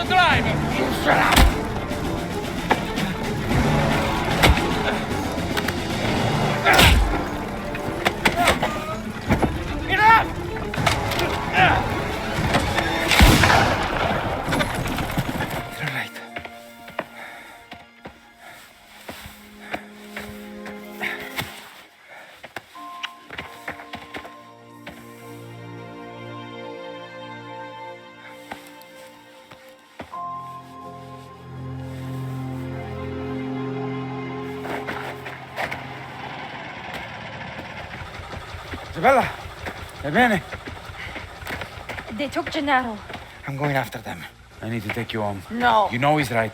the driver! Shut up! Get up! You're right. Isabella, bene. They took Gennaro. I'm going after them. I need to take you home. No. You know he's right.